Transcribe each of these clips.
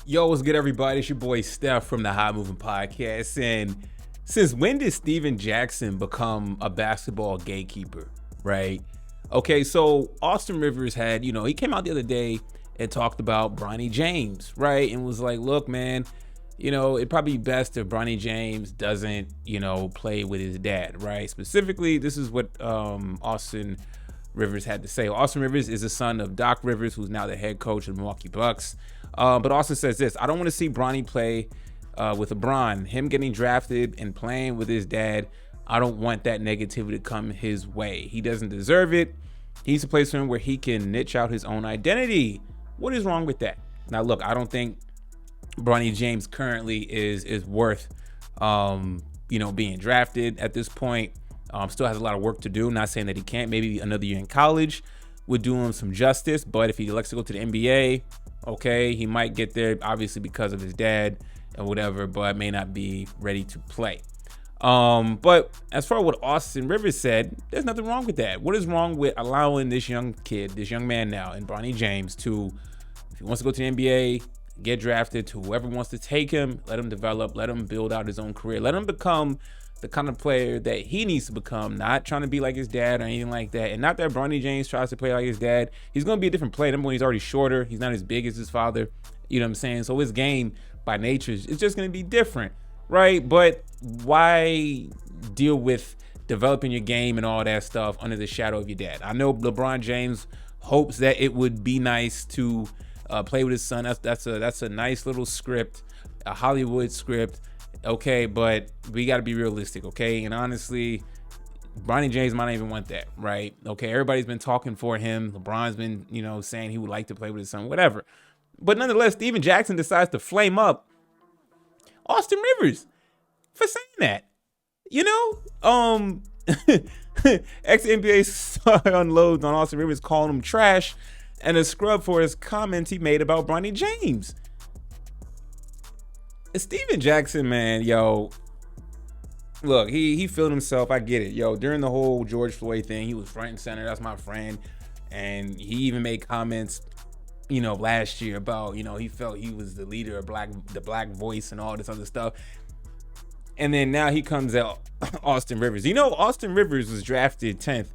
Yo, what's good, everybody? It's your boy Steph from the High Moving Podcast. And since when did Steven Jackson become a basketball gatekeeper, right? Okay, so Austin Rivers had, he came out the other day and talked about Bronny James, right? And was like, look, man, it'd probably be best if Bronny James doesn't, play with his dad, right? Specifically, this is what Austin Rivers had to say. Austin Rivers is the son of Doc Rivers, who's now the head coach of the Milwaukee Bucks. But Austin says this: I don't want to see Bronny play with LeBron. Him getting drafted and playing with his dad, I don't want that negativity to come his way. He doesn't deserve it. He needs to play somewhere where he can niche out his own identity. What is wrong with that? Now, look, I don't think Bronny James currently is worth, being drafted at this point. Still has a lot of work to do. Not saying that he can't. Maybe another year in college would do him some justice. But if he elects to go to the NBA, okay, he might get there, obviously because of his dad and whatever, but may not be ready to play. But as far as what Austin Rivers said, there's nothing wrong with that. What is wrong with allowing this young man now, and Bronny James, to, if he wants to go to the NBA, get drafted, to whoever wants to take him, let him develop, let him build out his own career, let him become the kind of player that he needs to become, not trying to be like his dad or anything like that. And not that Bronny James tries to play like his dad. He's going to be a different player. Number one, he's already shorter. He's not as big as his father. You know what I'm saying? So his game by nature is just going to be different, right? But why deal with developing your game and all that stuff under the shadow of your dad? I know LeBron James hopes that it would be nice to play with his son. That's a nice little script, a Hollywood script. Okay, but we got to be realistic, okay? And honestly, Bronny James might not even want that, right? Okay, everybody's been talking for him. LeBron's been, saying he would like to play with his son, whatever. But nonetheless, Steven Jackson decides to flame up Austin Rivers for saying that. Ex-NBA star unloads on Austin Rivers, calling him trash and a scrub for his comments he made about Bronny James. Steven Jackson, man, yo, look, he feeled himself. I get it. Yo, during the whole George Floyd thing, he was front and center. That's my friend. And he even made comments, last year about, he felt he was the leader of the black voice and all this other stuff. And then now he comes out, Austin Rivers. Austin Rivers was drafted 10th.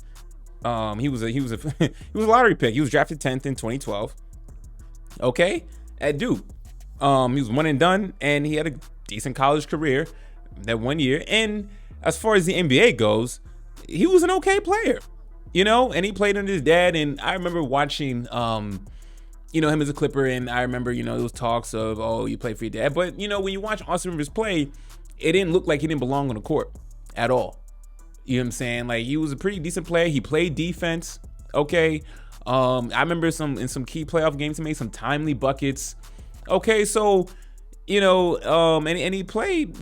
He was a lottery pick. He was drafted 10th in 2012. Okay, at Duke. He was one and done, and he had a decent college career that 1 year. And as far as the NBA goes, he was an okay player, and he played under his dad. And I remember watching, him as a Clipper, and I remember, those talks of, oh, you play for your dad. But, when you watch Austin Rivers play, it didn't look like he didn't belong on the court at all. You know what I'm saying? Like, he was a pretty decent player. He played defense, okay? I remember in some key playoff games, he made some timely buckets. Okay, so, and he played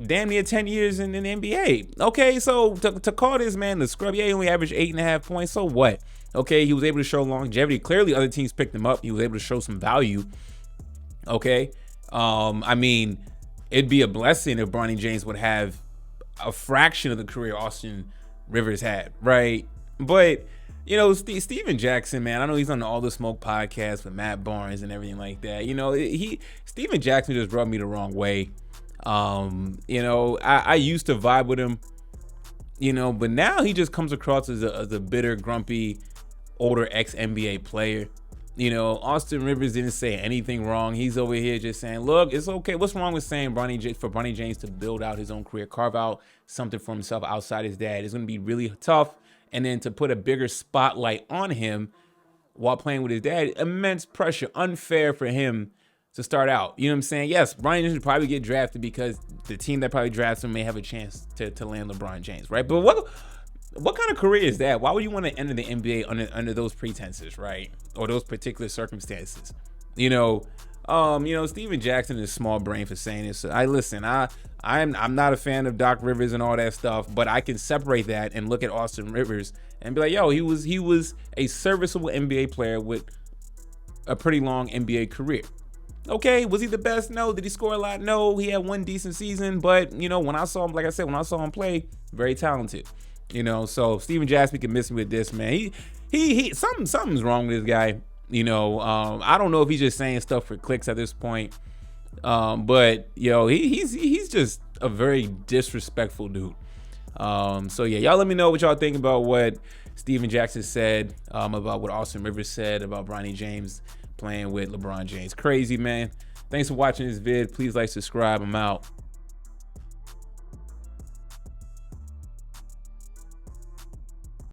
damn near 10 years in the NBA. Okay, so to call this man the scrub, yeah, he only averaged 8.5 points, so what? Okay, he was able to show longevity. Clearly, other teams picked him up. He was able to show some value. Okay, I mean, it'd be a blessing if Bronny James would have a fraction of the career Austin Rivers had, right? But Steven Jackson, man, I know he's on the All the Smoke podcast with Matt Barnes and everything like that. Steven Jackson just rubbed me the wrong way. I used to vibe with him, but now he just comes across as a bitter, grumpy, older ex-NBA player. Austin Rivers didn't say anything wrong. He's over here just saying, look, it's okay. What's wrong with saying for Bronny James to build out his own career, carve out something for himself outside his dad? It's going to be really tough. And then to put a bigger spotlight on him while playing with his dad, immense pressure, unfair for him to start out. You know what I'm saying? Yes, Bronny James should probably get drafted because the team that probably drafts him may have a chance to land LeBron James, right? But what kind of career is that? Why would you want to enter the NBA under those pretenses, right? Or those particular circumstances? Steven Jackson is small brain for saying this. I'm not a fan of Doc Rivers and all that stuff, but I can separate that and look at Austin Rivers and be like, yo, he was a serviceable NBA player with a pretty long NBA career. Okay, was he the best? No. Did he score a lot? No. He had one decent season, but when I saw him, like I said, when I saw him play, very talented. So Steven Jackson can miss me with this, man. He something's wrong with this guy. I don't know if he's just saying stuff for clicks at this point. But he's just a very disrespectful dude. So yeah, y'all let me know what y'all think about what Steven Jackson said, about what Austin Rivers said about Bronny James playing with LeBron James. Crazy, man. Thanks for watching this vid. Please like, subscribe. I'm out.